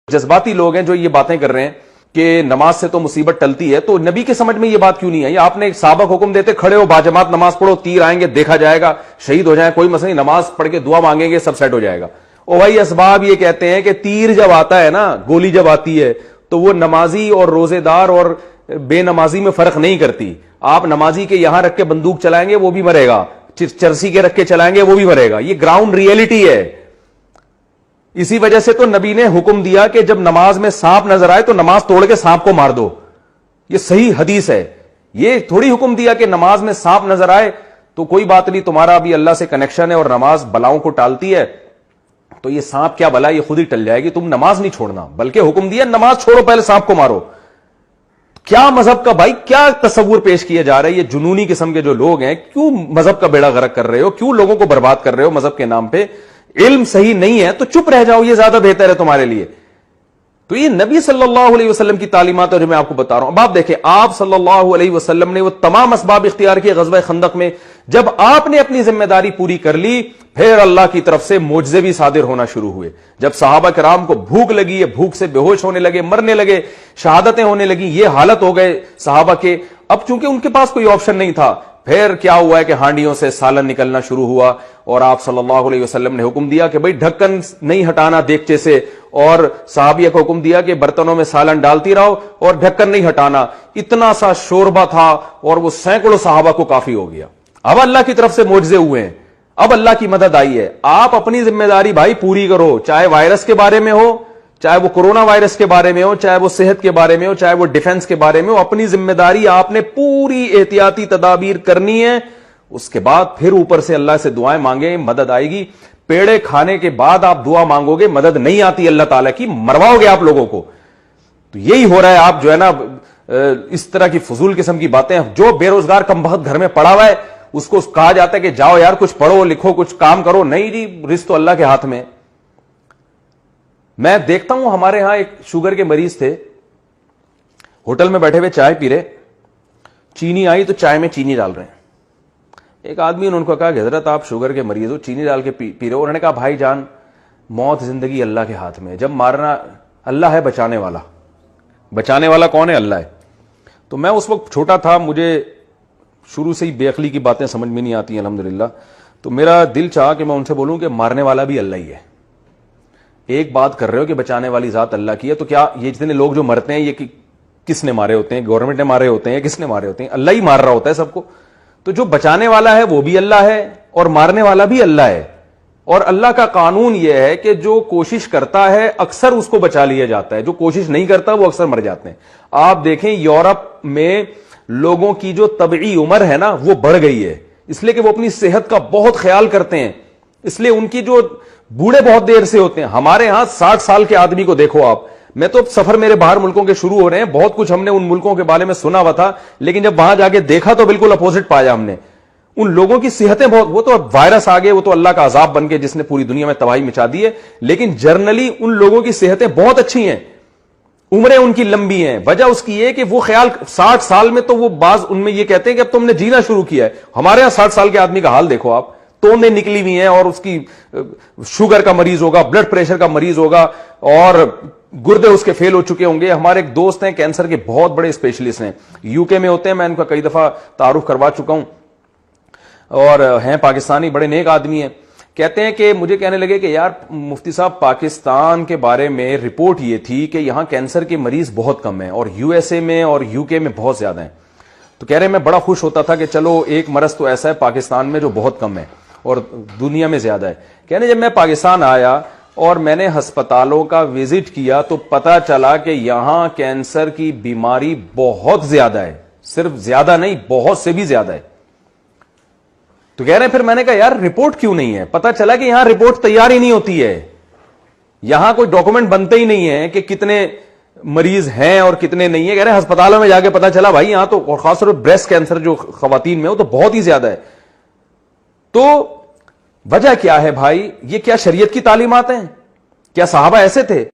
جذباتی لوگ ہیں جو یہ باتیں کر رہے ہیں کہ نماز سے تو مصیبت ٹلتی ہے، تو نبی کے سمجھ میں یہ بات کیوں نہیں آئی؟ آپ نے سابق حکم دیتے کھڑے ہو باجماعت نماز پڑھو، تیر آئیں گے دیکھا جائے گا، شہید ہو جائیں کوئی مسئلہ نہیں، نماز پڑھ کے دعا مانگیں گے سب سیٹ ہو جائے گا۔ او بھائی اسباب یہ کہتے ہیں کہ تیر جب آتا ہے نا، گولی جب آتی ہے تو وہ نمازی اور روزے دار اور بے نمازی میں فرق نہیں کرتی۔ آپ نمازی کے یہاں رکھ کے بندوق چلائیں گے وہ بھی مرے گا، چرسی کے رکھ کے چلائیں گے وہ بھی مرے گا، یہ گراؤنڈ ریئلٹی ہے۔ اسی وجہ سے تو نبی نے حکم دیا کہ جب نماز میں سانپ نظر آئے تو نماز توڑ کے سانپ کو مار دو، یہ صحیح حدیث ہے۔ یہ تھوڑی حکم دیا کہ نماز میں سانپ نظر آئے تو کوئی بات نہیں، تمہارا ابھی اللہ سے کنیکشن ہے اور نماز بلاؤں کو ٹالتی ہے تو یہ سانپ کیا بلا، یہ خود ہی ٹل جائے گی، تم نماز نہیں چھوڑنا، بلکہ حکم دیا نماز چھوڑو پہلے سانپ کو مارو۔ کیا مذہب کا بھائی کیا تصور پیش کیا جا رہا ہے؟ یہ جنونی قسم کے جو لوگ ہیں، کیوں مذہب کا بیڑا غرق کر رہے ہو، کیوں لوگوں کو برباد کر رہے ہو مذہب کے نام پہ؟ علم صحیح نہیں ہے تو چپ رہ جاؤ، یہ زیادہ بہتر ہے تمہارے لیے۔ تو یہ نبی صلی اللہ علیہ وسلم کی تعلیمات ہے جو میں آپ کو بتا رہا ہوں۔ اب آپ دیکھیں، آپ صلی اللہ علیہ وسلم نے وہ تمام اسباب اختیار کیے غزوہ خندق میں۔ جب آپ نے اپنی ذمہ داری پوری کر لی، پھر اللہ کی طرف سے معجزے بھی صادر ہونا شروع ہوئے۔ جب صحابہ کرام کو بھوک لگی ہے، بھوک سے بے ہوش ہونے لگے، مرنے لگے، شہادتیں ہونے لگی، یہ حالت ہو گئے صحابہ کے، اب چونکہ ان کے پاس کوئی آپشن نہیں تھا، پھر کیا ہوا ہے کہ ہانڈیوں سے سالن نکلنا شروع ہوا، اور آپ صلی اللہ علیہ وسلم نے حکم دیا کہ بھئی ڈھکن نہیں ہٹانا دیگچے سے، اور صحابیہ کو حکم دیا کہ برتنوں میں سالن ڈالتی رہو اور ڈھکن نہیں ہٹانا۔ اتنا سا شوربہ تھا اور وہ سینکڑوں صحابہ کو کافی ہو گیا۔ اب اللہ کی طرف سے معجزے ہوئے ہیں، اب اللہ کی مدد آئی ہے۔ آپ اپنی ذمہ داری بھائی پوری کرو، چاہے وائرس کے بارے میں ہو، چاہے وہ کورونا وائرس کے بارے میں ہو، چاہے وہ صحت کے بارے میں ہو، چاہے وہ ڈیفنس کے بارے میں ہو، اپنی ذمہ داری آپ نے پوری احتیاطی تدابیر کرنی ہے۔ اس کے بعد پھر اوپر سے اللہ سے دعائیں مانگیں، مدد آئے گی۔ پیڑے کھانے کے بعد آپ دعا مانگو گے، مدد نہیں آتی اللہ تعالیٰ کی، مرواؤ گے آپ لوگوں کو۔ تو یہی ہو رہا ہے، آپ جو ہے نا اس طرح کی فضول قسم کی باتیں، جو بے روزگار کم بخت گھر میں پڑا ہوا ہے اس کو کہا جاتا ہے کہ جاؤ یار کچھ پڑھو لکھو کچھ کام کرو، نہیں جی، رزق تو اللہ کے ہاتھ میں۔ میں دیکھتا ہوں ہمارے ہاں ایک شوگر کے مریض تھے، ہوٹل میں بیٹھے ہوئے چائے پی رہے، چینی آئی تو چائے میں چینی ڈال رہے ہیں۔ ایک آدمی نے ان کو کہا کہ حضرت آپ شوگر کے مریض ہو، چینی ڈال کے پی رہے ہو؟ انہوں نے کہا بھائی جان موت زندگی اللہ کے ہاتھ میں ہے، جب مارنا اللہ ہے، بچانے والا، بچانے والا کون ہے؟ اللہ ہے۔ تو میں اس وقت چھوٹا تھا، مجھے شروع سے ہی بے عقلی کی باتیں سمجھ میں نہیں آتی الحمدللہ، تو میرا دل چاہا کہ میں ان سے بولوں کہ مارنے والا بھی اللہ ہی ہے۔ ایک بات کر رہے ہو کہ بچانے والی ذات اللہ کی ہے، تو کیا یہ جتنے لوگ جو مرتے ہیں یہ کس نے مارے ہوتے ہیں؟ گورنمنٹ نے مارے ہوتے ہیں؟ کس نے مارے ہوتے ہیں؟ اللہ ہی مار رہا ہوتا ہے سب کو۔ تو جو بچانے والا ہے وہ بھی اللہ ہے اور مارنے والا بھی اللہ ہے، اور اللہ کا قانون یہ ہے کہ جو کوشش کرتا ہے اکثر اس کو بچا لیا جاتا ہے، جو کوشش نہیں کرتا وہ اکثر مر جاتے ہیں۔ آپ دیکھیں یورپ میں لوگوں کی جو طبعی عمر ہے نا وہ بڑھ گئی ہے، اس لیے کہ وہ اپنی صحت کا بہت خیال کرتے ہیں، اس لیے ان کی جو بوڑھے بہت دیر سے ہوتے ہیں۔ ہمارے ہاں 60 سال کے آدمی کو دیکھو آپ، میں تو سفر میرے باہر ملکوں کے شروع ہو رہے ہیں، بہت کچھ ہم نے ان ملکوں کے بارے میں سنا ہوا تھا، لیکن جب وہاں جا کے دیکھا تو بالکل اپوزٹ پایا ہم نے۔ ان لوگوں کی صحتیں بہت، وہ تو وائرس آ گئے، وہ تو اللہ کا عذاب بن کے جس نے پوری دنیا میں تباہی مچا دی ہے، لیکن جرنلی ان لوگوں کی صحتیں بہت اچھی ہیں، عمریں ان کی لمبی ہیں۔ وجہ اس کی یہ کہ وہ خیال 60 سال میں تو وہ بعض ان میں یہ کہتے ہیں کہ اب تم نے جینا شروع کیا ہے۔ ہمارے یہاں 60 سال کے آدمی کا حال دیکھو آپ، توندیں نکلی ہوئی ہیں، اور اس کی شوگر کا مریض ہوگا، بلڈ پریشر کا مریض ہوگا، اور گردے اس کے فیل ہو چکے ہوں گے۔ ہمارے ایک دوست ہیں کینسر کے بہت بڑے اسپیشلسٹ ہیں، یو کے میں ہوتے ہیں، میں ان کا کئی دفعہ تعارف کروا چکا ہوں، اور ہیں پاکستانی، بڑے نیک آدمی ہیں۔ کہتے ہیں کہ مجھے کہنے لگے کہ یار مفتی صاحب پاکستان کے بارے میں رپورٹ یہ تھی کہ یہاں کینسر کے مریض بہت کم ہیں، اور یو ایس اے میں اور یو کے میں بہت زیادہ ہیں۔ تو کہہ رہے ہیں میں بڑا خوش ہوتا تھا کہ چلو ایک مرض تو ایسا ہے پاکستان میں جو بہت کم ہے اور دنیا میں زیادہ ہے۔ کہنے جب میں پاکستان آیا اور میں نے ہسپتالوں کا وزٹ کیا تو پتا چلا کہ یہاں کینسر کی بیماری بہت زیادہ ہے، صرف زیادہ نہیں بہت سے بھی زیادہ ہے۔ تو کہہ رہے ہیں پھر میں نے کہا یار رپورٹ کیوں نہیں ہے؟ پتا چلا کہ یہاں رپورٹ تیار ہی نہیں ہوتی ہے، یہاں کوئی ڈاکومنٹ بنتے ہی نہیں ہے کہ کتنے مریض ہیں اور کتنے نہیں ہیں۔ کہہ رہے ہیں ہسپتالوں میں جا کے پتا چلا بھائی یہاں تو، اور خاص طور پر بریسٹ کینسر جو خواتین میں ہو تو بہت ہی زیادہ ہے۔ تو وجہ کیا ہے بھائی؟ یہ کیا شریعت کی تعلیمات ہیں؟ کیا صحابہ ایسے تھے؟